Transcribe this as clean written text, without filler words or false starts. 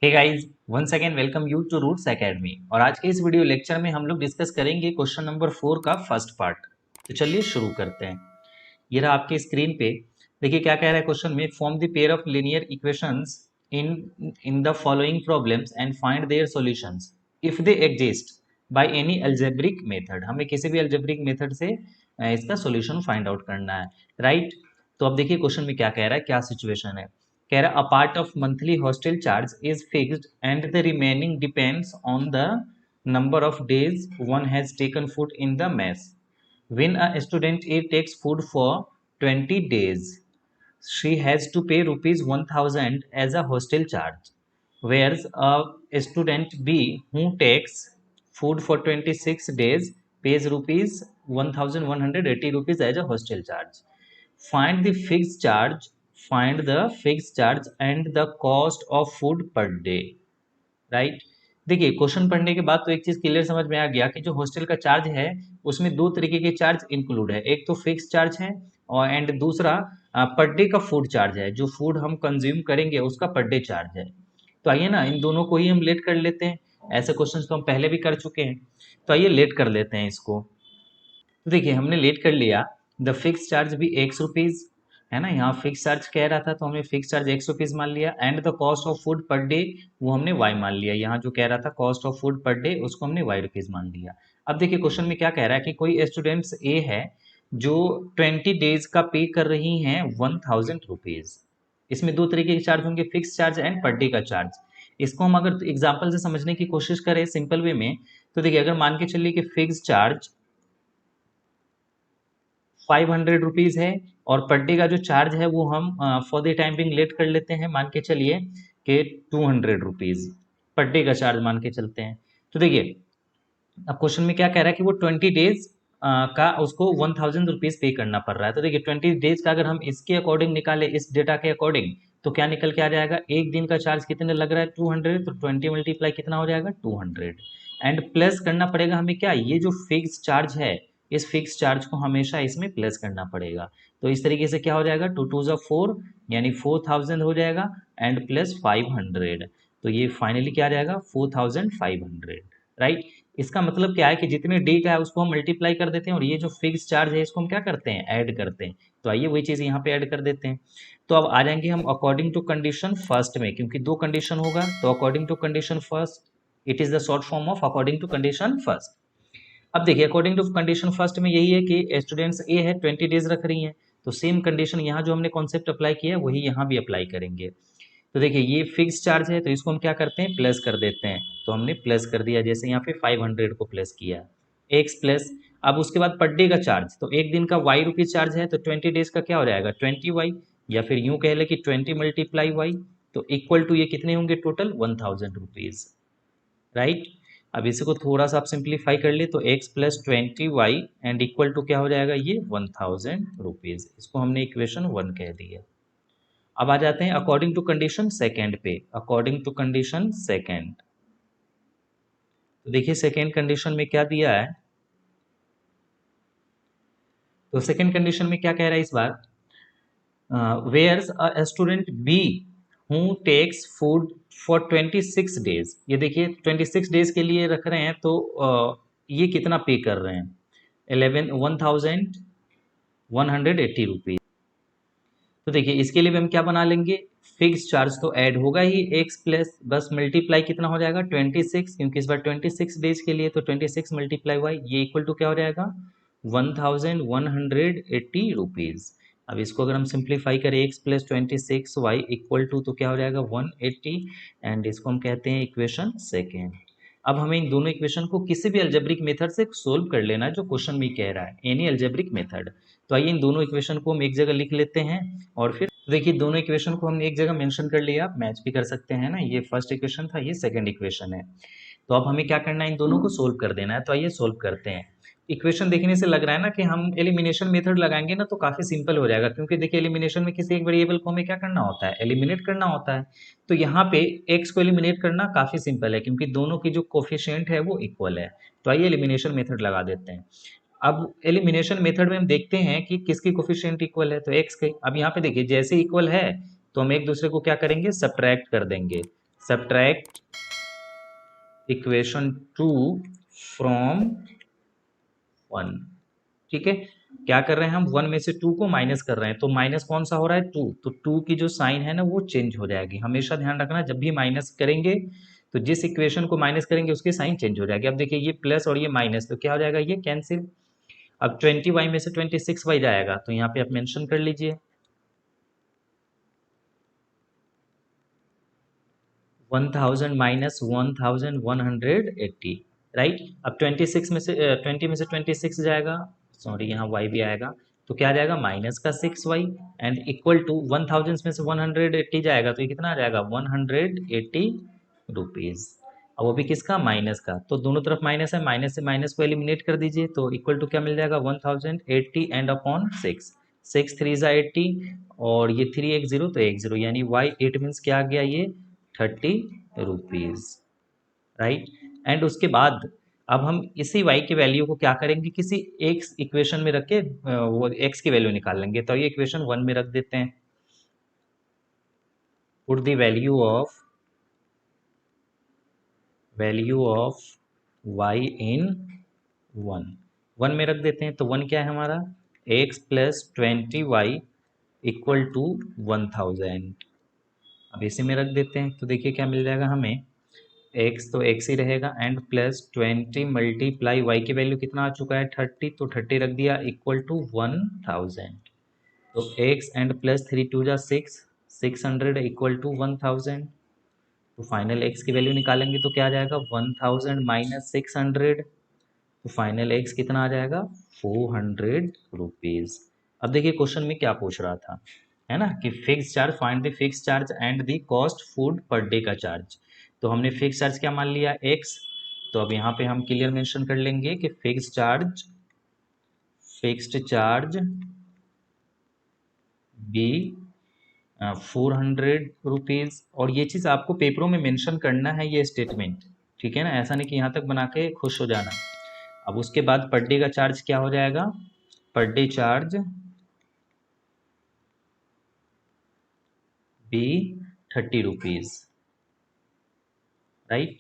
Hey guys, once again welcome you to Roots Academy. और आज के इस वीडियो लेक्चर में हम लोग डिस्कस करेंगे क्वेश्चन नंबर 4 का फर्स्ट पार्ट। तो चलिए शुरू करते हैं। ये रहा आपके स्क्रीन पे। देखिए क्या कह रहा है क्वेश्चन में, form the pair of linear equations in in the following problems and find their solutions if they exist by any algebraic method. हमें किसी भी अलजेब्रिक मेथड से इसका सॉल्यूशन फाइंड आउट करना है, राइट। तो अब देखिए क्वेश्चन में क्या कह रहा है, क्या सिचुएशन है। कह रहा, a part of monthly hostel charge is fixed and the remaining depends on the number of days one has taken food in the mess. When a student A takes food for 20 days, she has to pay rupees 1000 as a hostel charge. Whereas a student B who takes food for 26 days pays rupees 1180 rupees as a hostel charge. Find the fixed charge, find the fixed charge and the cost of food per day. Right. देखिए question पढ़ने के बाद तो एक चीज clear समझ में आ गया कि जो हॉस्टल का चार्ज है उसमें दो तरीके के चार्ज इंक्लूड है। एक तो फिक्स चार्ज है और एंड दूसरा पर डे का फूड चार्ज है। जो फूड हम कंज्यूम करेंगे उसका पर डे चार्ज है। तो आइए ना इन दोनों को ही हम लेट कर लेते हैं। ऐसे क्वेश्चन तो हम पहले भी कर चुके हैं, तो आइए लेट कर लेते हैं इसको। तो देखिए हमने लेट कर लिया। द फिक्स चार्ज भी ₹1 है ना, यहाँ फिक्स चार्ज कह रहा था तो हमने फिक्स चार्ज ₹100 मान लिया। And the cost of food per day वो हमने वाई मान लिया। यहाँ जो कह रहा था cost of food per day उसको हमने ₹Y मान लिया। अब देखिए क्वेश्चन में क्या कह रहा है कि कोई स्टूडेंट्स ए है जो 20 डेज का पे कर रही हैं ₹1000। इसमें दो तरीके के चार्ज होंगे, fix charge and per day का चार्ज। इसको हम अगर एग्जाम्पल से समझने की कोशिश करें सिंपल वे में, तो देखिए अगर मान के चलिए कि फिक्स चार्ज 500 रुपीज है और पर डे का जो चार्ज है वो हम for the time being let कर लेते हैं, मान के चलिए कि 200 रुपीज पर डे का चार्ज मान के चलते हैं। तो देखिए अब क्वेश्चन में क्या कह रहा है कि वो 20 डेज का उसको 1000 रुपीज पे करना पड़ रहा है। तो देखिए 20 डेज का अगर हम इसके अकॉर्डिंग निकाले, इस डेटा के अकॉर्डिंग, तो क्या निकल के आ जाएगा, एक दिन का चार्ज कितने लग रहा है 200, तो 20 मल्टीप्लाई कितना हो जाएगा 200। एंड प्लस करना पड़ेगा हमें क्या, ये जो फिक्स चार्ज है इस फिक्स चार्ज को हमेशा इसमें प्लस करना पड़ेगा। तो इस तरीके से क्या हो जाएगा, 2 2 4 यानी 4000 हो जाएगा एंड प्लस 500। तो ये फाइनली क्या आ जाएगा 4500, राइट। इसका मतलब क्या है कि जितने डे का है उसको हम मल्टीप्लाई कर देते हैं और ये जो फिक्स चार्ज है इसको हम क्या करते हैं, ऐड करते हैं। तो आइए वही चीज़ यहाँ पे ऐड कर देते हैं। तो अब आ जाएंगे हम अकॉर्डिंग टू कंडीशन फर्स्ट में, क्योंकि दो कंडीशन होगा तो according to condition first, it is the short form of according to condition first. अब देखिए अकॉर्डिंग टू कंडीशन फर्स्ट में यही है कि स्टूडेंट्स ए है 20 डेज रख रही हैं, तो सेम कंडीशन यहाँ जो हमने कॉन्सेप्ट अप्लाई किया है वही यहाँ भी अप्लाई करेंगे। तो देखिए ये फिक्स चार्ज है तो इसको हम क्या करते हैं, प्लस कर देते हैं। तो हमने प्लस कर दिया, जैसे यहाँ पे 500 को प्लस किया, एक्स प्लस। अब उसके बाद पर डे का चार्ज, तो एक दिन का ₹Y चार्ज है तो 20 डेज का क्या हो जाएगा 20Y, या फिर यूं कह ले कि 20 मल्टीप्लाई वाई। तो इक्वल टू ये कितने होंगे टोटल 1000 रुपीज, राइट। अब इसी को थोड़ा सा आप सिंप्लीफाई कर ले तो x plus 20y and equal to क्या हो जाएगा ये 1000 रुपीज। इसको हमने इक्वेशन 1 कह दिया। अब आ जाते हैं अकॉर्डिंग टू कंडीशन सेकेंड पे। अकॉर्डिंग टू कंडीशन सेकेंड, तो देखिए सेकेंड कंडीशन में क्या दिया है। तो सेकेंड कंडीशन में क्या कह रहा है इस बार, where's a student be who takes food for 26 days. ये देखिए 26 डेज के लिए रख रहे हैं तो ये कितना पे कर रहे हैं, 1180 रुपीज। तो देखिए इसके लिए भी हम क्या बना लेंगे, फिक्स चार्ज तो ऐड होगा ही एक्स प्लस, बस मल्टीप्लाई कितना हो जाएगा 26, क्योंकि इस बार 26 डेज के लिए तो 26 मल्टीप्लाई वाई, ये इक्वल टू क्या हो जाएगा 1180 रुपीज। अब इसको अगर हम सिंप्लीफाई करें X plus 26 Y equal to, तो क्या हो जाएगा 180 एंड इसको हम कहते हैं इक्वेशन सेकेंड। अब हमें इन दोनों इक्वेशन को किसी भी अल्जेब्रिक मेथड से सोल्व कर लेना है जो क्वेश्चन में कह रहा है, एनी अल्जेब्रिक मेथड। तो आइए इन दोनों इक्वेशन को हम एक जगह लिख लेते हैं और फिर देखिए दोनों इक्वेशन को हमने एक जगह मेंशन कर लिया, आप मैच भी कर सकते हैं ना, ये फर्स्ट इक्वेशन था ये सेकंड इक्वेशन है। तो अब हमें क्या करना है, इन दोनों को सोल्व कर देना है। तो आइए सोल्व करते हैं। इक्वेशन देखने से लग रहा है ना कि हम एलिमिनेशन मेथड लगाएंगे ना तो काफी सिंपल हो जाएगा, क्योंकि देखिए एलिमिनेशन में किसी एक वेरिएबल को हमें क्या करना होता है, एलिमिनेट करना होता है। तो यहाँ पे एक्स को एलिमिनेट करना काफी सिंपल है क्योंकि दोनों की जो कोफिशिएंट है वो इक्वल है। तो आइए एलिमिनेशन मेथड लगा देते हैं। अब एलिमिनेशन मेथड में हम देखते हैं कि किसकी कोफिशिएंट इक्वल है, तो एक्स के। अब यहाँ पे देखिए जैसे इक्वल है तो हम एक दूसरे को क्या करेंगे, सब्ट्रैक्ट कर देंगे। Subtract equation 2 from 1। ठीक है, क्या कर रहे हैं हम, 1 में से 2 को माइनस कर रहे हैं, तो माइनस कौन सा हो रहा है, 2, तो 2 की जो साइन है ना वो चेंज हो जाएगी। हमेशा ध्यान रखना जब भी माइनस करेंगे तो जिस इक्वेशन को माइनस करेंगे उसकी साइन चेंज हो जाएगी। अब देखिए ये प्लस और ये माइनस, तो क्या हो जाएगा, ये कैंसिल। अब 20y में से 26y जाएगा, तो यहाँ पे आप मेंशन कर लीजिए 1000 माइनस 1180, राइट। अब 26 में से 20 में से 26 जाएगा, सॉरी यहाँ y भी आएगा, तो क्या आ जाएगा, माइनस का 6y, एंड इक्वल टू 1000 में से 180 जाएगा, तो ये कितना आ जाएगा, 180 रुपीज़। अब वो भी किसका, माइनस का, तो दोनों तरफ माइनस है, माइनस से माइनस को एलिमिनेट कर दीजिए, तो इक्वल टू क्या मिल जाएगा, 1080 एंड अपॉन 6, 6 3 ज़ा 80, और ये 3 एक जीरो, तो एक जीरो, यानी y 8 मीन्स क्या आ गया, ये 30 रुपीज़, राइट। एंड उसके बाद अब हम इसी y की वैल्यू को क्या करेंगे, किसी एक इक्वेशन में रख के वो x की वैल्यू निकाल लेंगे, तो ये इक्वेशन 1 में रख देते हैं। Put the value of y इन 1 में रख देते हैं, तो 1 क्या है हमारा, x plus 20y equal to 1000। अब इसी में रख देते हैं, तो देखिए क्या मिल जाएगा हमें, x तो x ही रहेगा, एंड प्लस 20 मल्टीप्लाई y की वैल्यू कितना आ चुका है, 30, तो 30 रख दिया इक्वल टू 1000, तो x एंड प्लस 3 2 जा 6, 600 इक्वल टू 1000, तो फाइनल x की वैल्यू निकालेंगे तो क्या आ जाएगा, 1000 माइनस 600, तो फाइनल x कितना आ जाएगा, 400 रुपीज़। अब देखिए क्वेश्चन में क्या पूछ रहा था, है ना, कि fix charge, find the fix charge and the cost food per day का चार्ज। तो हमने फिक्स चार्ज क्या मान लिया, x, तो अब यहाँ पे हम क्लियर मेंशन कर लेंगे कि फिक्स्ड चार्ज बी 400 रुपीज़, और ये चीज़ आपको पेपरों में मेंशन करना है, ये स्टेटमेंट, ठीक है ना, ऐसा नहीं कि यहाँ तक बना के खुश हो जाना। अब उसके बाद पर डे का चार्ज क्या हो जाएगा, per day charge be 30 rupees, right.